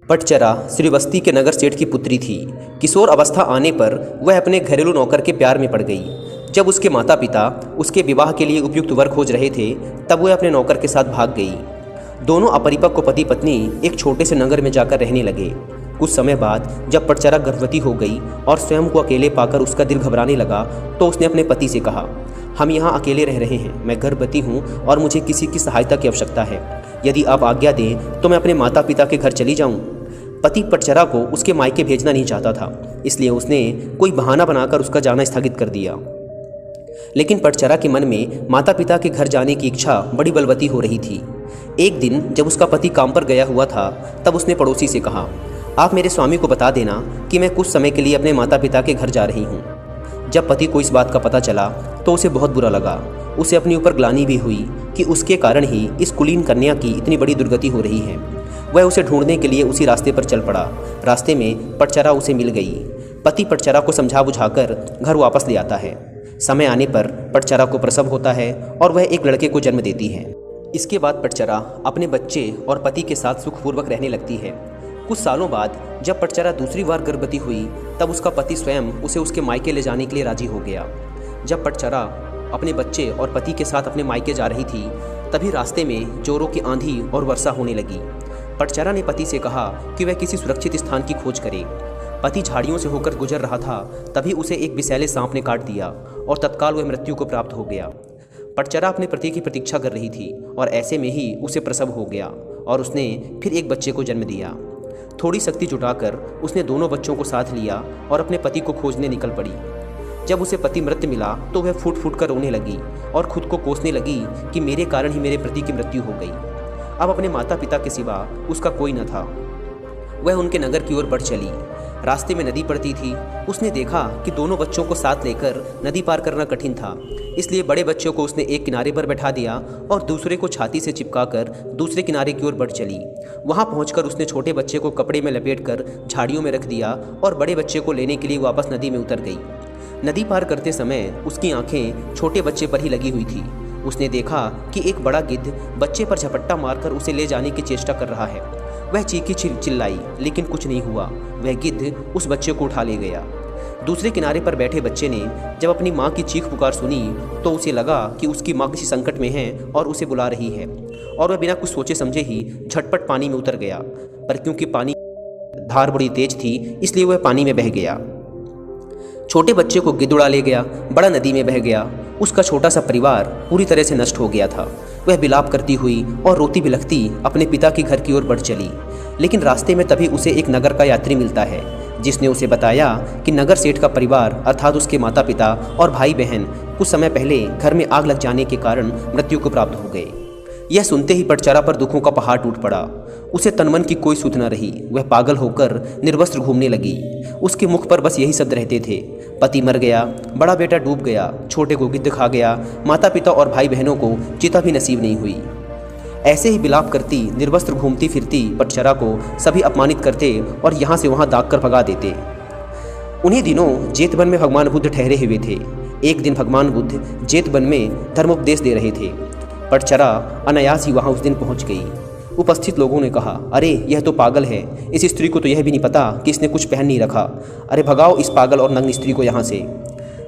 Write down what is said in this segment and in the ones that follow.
पटचरा श्रीवस्ती के नगर सेठ की पुत्री थी। किशोर अवस्था आने पर वह अपने घरेलू नौकर के प्यार में पड़ गई। जब उसके माता पिता उसके विवाह के लिए उपयुक्त वर खोज रहे थे, तब वह अपने नौकर के साथ भाग गई। दोनों अपरिपक्व पति पत्नी एक छोटे से नगर में जाकर रहने लगे। कुछ समय बाद जब पटचरा गर्भवती हो गई और स्वयं को अकेले पाकर उसका दिल घबराने लगा, तो उसने अपने पति से कहा, हम यहाँ अकेले रह रहे हैं, मैं गर्भवती हूँ और मुझे किसी की सहायता की आवश्यकता है। यदि आप आज्ञा दें तो मैं अपने माता पिता के घर चली जाऊँ। पति पटचरा को उसके मायके भेजना नहीं चाहता था, इसलिए उसने कोई बहाना बनाकर उसका जाना स्थगित कर दिया। लेकिन पटचरा के मन में माता पिता के घर जाने की इच्छा बड़ी बलवती हो रही थी। एक दिन जब उसका पति काम पर गया हुआ था, तब उसने पड़ोसी से कहा, आप मेरे स्वामी को बता देना कि मैं कुछ समय के लिए अपने माता पिता के घर जा रही हूँ। जब पति को इस बात का पता चला तो उसे बहुत बुरा लगा। उसे अपने ऊपर ग्लानि भी हुई कि उसके कारण ही इस कुलीन कन्या की इतनी बड़ी दुर्गति हो रही है। वह उसे ढूंढने के लिए उसी रास्ते पर चल पड़ा। रास्ते में पटचरा उसे मिल गई। पति पटचरा को समझा बुझाकर घर वापस ले आता है। समय आने पर पटचरा को प्रसव होता है और वह एक लड़के को जन्म देती है। इसके बाद पटचरा अपने बच्चे और पति के साथ सुखपूर्वक रहने लगती है। कुछ सालों बाद जब पटचरा दूसरी बार गर्भवती हुई, तब उसका पति स्वयं उसे उसके मायके ले जाने के लिए राजी हो गया। जब पटचरा अपने बच्चे और पति के साथ अपने मायके जा रही थी, तभी रास्ते में जोरों की आंधी और वर्षा होने लगी। पटचरा ने पति से कहा कि वह किसी सुरक्षित स्थान की खोज करे। पति झाड़ियों से होकर गुजर रहा था, तभी उसे एक विषैले सांप ने काट दिया और तत्काल वह मृत्यु को प्राप्त हो गया। पटचरा अपने पति की प्रतीक्षा कर रही थी और ऐसे में ही उसे प्रसव हो गया और उसने फिर एक बच्चे को जन्म दिया। थोड़ी शक्ति जुटाकर उसने दोनों बच्चों को साथ लिया और अपने पति को खोजने निकल पड़ी। जब उसे पति मृत मिला तो वह फूट फूट कर रोने लगी और खुद को कोसने लगी कि मेरे कारण ही मेरे पति की मृत्यु हो गई। अब अपने माता पिता के सिवा उसका कोई न था। वह उनके नगर की ओर बढ़ चली। रास्ते में नदी पड़ती थी। उसने देखा कि दोनों बच्चों को साथ लेकर नदी पार करना कठिन था, इसलिए बड़े बच्चों को उसने एक किनारे पर बैठा दिया और दूसरे को छाती से चिपकाकर दूसरे किनारे की ओर बढ़ चली। वहां पहुंचकर उसने छोटे बच्चे को कपड़े में लपेटकर झाड़ियों में रख दिया और बड़े बच्चे को लेने के लिए वापस नदी में उतर गई। नदी पार करते समय उसकी आंखें छोटे बच्चे पर ही लगी हुई थी। उसने देखा कि एक बड़ा गिद्ध बच्चे पर झपट्टा मारकर उसे ले जाने की चेष्टा कर रहा है। वह चीखी चिल्लाई, लेकिन कुछ नहीं हुआ। वह गिद्ध उस बच्चे को उठा ले गया। दूसरे किनारे पर बैठे बच्चे ने जब अपनी माँ की चीख पुकार सुनी, तो उसे लगा कि उसकी माँ किसी संकट में है और उसे बुला रही है, और वह बिना कुछ सोचे समझे ही झटपट पानी में उतर गया। पर क्योंकि पानी धार बड़ी तेज थी, इसलिए वह पानी में बह गया। छोटे बच्चे को गिद्ध उड़ा ले गया, बड़ा नदी में बह गया। उसका छोटा सा परिवार पूरी तरह से नष्ट हो गया था। वह विलाप करती हुई और रोती बिलखती अपने पिता के घर की ओर बढ़ चली। लेकिन रास्ते में तभी उसे एक नगर का यात्री मिलता है, जिसने उसे बताया कि नगर सेठ का परिवार अर्थात उसके माता पिता और भाई बहन कुछ समय पहले घर में आग लग जाने के कारण मृत्यु को प्राप्त हो गए। यह सुनते ही पटचरा पर दुखों का पहाड़ टूट पड़ा। उसे तनमन की कोई सुध न रही। वह पागल होकर निर्वस्त्र घूमने लगी। उसके मुख पर बस यही शब्द रहते थे, पति मर गया, बड़ा बेटा डूब गया, छोटे को गिद्ध खा गया, माता पिता और भाई बहनों को चिता भी नसीब नहीं हुई। ऐसे ही विलाप करती निर्वस्त्र घूमती फिरती पटचरा को सभी अपमानित करते और यहाँ से वहाँ दाग कर भगा देते। उन्हीं दिनों जेतवन में भगवान बुद्ध ठहरे हुए थे। एक दिन भगवान बुद्ध जेतवन में धर्मोपदेश दे रहे थे। पटचरा अनायास ही वहाँ उस दिन पहुँच गई। उपस्थित लोगों ने कहा, अरे यह तो पागल है, इस स्त्री को तो यह भी नहीं पता कि इसने कुछ पहन नहीं रखा। अरे भगाओ इस पागल और नग्न स्त्री को यहाँ से।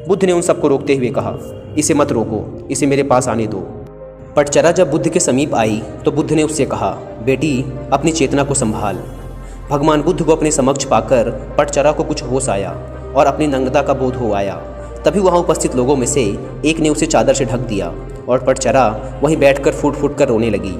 बुद्ध ने उन सबको रोकते हुए कहा, इसे मत रोको, इसे मेरे पास आने दो। पटचरा जब बुद्ध के समीप आई तो बुद्ध ने उससे कहा, बेटी अपनी चेतना को संभाल। भगवान बुद्ध को अपने समक्ष पाकर पटचरा को कुछ होश आया और अपनी नग्नता का बोध हो आया। तभी वहाँ उपस्थित लोगों में से एक ने उसे चादर से ढक दिया और पटचरा वहीं बैठकर फूट फूट कर रोने लगी।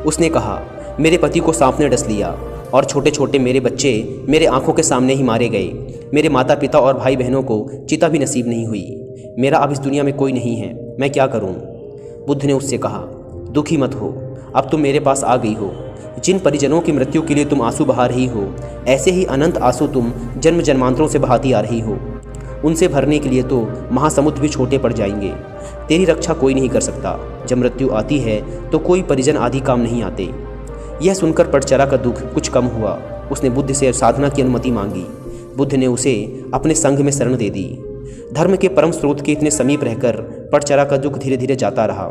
उसने कहा, मेरे पति को सांप ने डस लिया और छोटे छोटे मेरे बच्चे मेरे आंखों के सामने ही मारे गए। मेरे माता पिता और भाई बहनों को चिता भी नसीब नहीं हुई। मेरा अब इस दुनिया में कोई नहीं है, मैं क्या करूं? बुद्ध ने उससे कहा, दुखी मत हो, अब तुम मेरे पास आ गई हो। जिन परिजनों की मृत्यु के लिए तुम आंसू बहा रही हो, ऐसे ही अनंत आंसू तुम जन्म जन्मांतरों से बहाती आ रही हो। उनसे भरने के लिए तो महासमुद्र भी छोटे पड़ जाएंगे। तेरी रक्षा कोई नहीं कर सकता। जब मृत्यु आती है तो कोई परिजन आदि काम नहीं आते। यह सुनकर पटचरा का दुख कुछ कम हुआ। उसने बुद्ध से साधना की अनुमति मांगी। बुद्ध ने उसे अपने संघ में शरण दे दी। धर्म के परम स्रोत के इतने समीप रहकर पटचरा का दुख धीरे धीरे जाता रहा।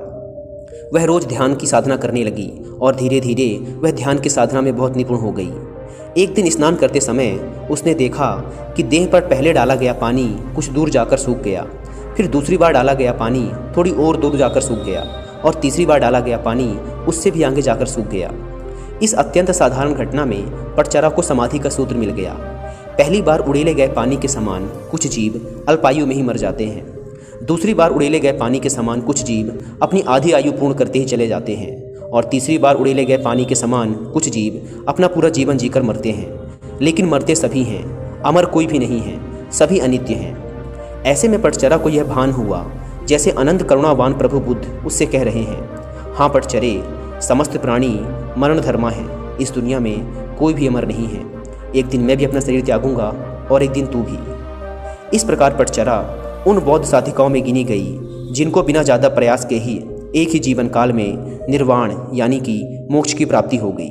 वह रोज ध्यान की साधना करने लगी और धीरे धीरे वह ध्यान की साधना में बहुत निपुण हो गई। एक दिन स्नान करते समय उसने देखा कि देह पर पहले डाला गया पानी कुछ दूर जाकर सूख गया, फिर दूसरी बार डाला गया पानी थोड़ी और दूर जाकर सूख गया और तीसरी बार डाला गया पानी उससे भी आगे जाकर सूख गया। इस अत्यंत साधारण घटना में पटचरा को समाधि का सूत्र मिल गया। पहली बार उड़ेले गए पानी के समान कुछ जीव अल्पायु में ही मर जाते हैं। दूसरी बार उड़ेले गए पानी के समान कुछ जीव अपनी आधी आयु पूर्ण करते ही चले जाते हैं और तीसरी बार उड़ेले गए पानी के समान कुछ जीव अपना पूरा जीवन जीकर मरते हैं। लेकिन मरते सभी हैं, अमर कोई भी नहीं है, सभी अनित्य हैं। ऐसे में पटचरा को यह भान हुआ जैसे अनंत करुणावान प्रभु बुद्ध उससे कह रहे हैं, हाँ पटचरे, समस्त प्राणी मरण धर्मा है, इस दुनिया में कोई भी अमर नहीं है। एक दिन मैं भी अपना शरीर त्यागूंगा और एक दिन तू भी। इस प्रकार पटचरा उन बौद्ध साधिकाओं में गिनी गई जिनको बिना ज़्यादा प्रयास के ही एक ही जीवन काल में निर्वाण यानी कि मोक्ष की प्राप्ति हो गई।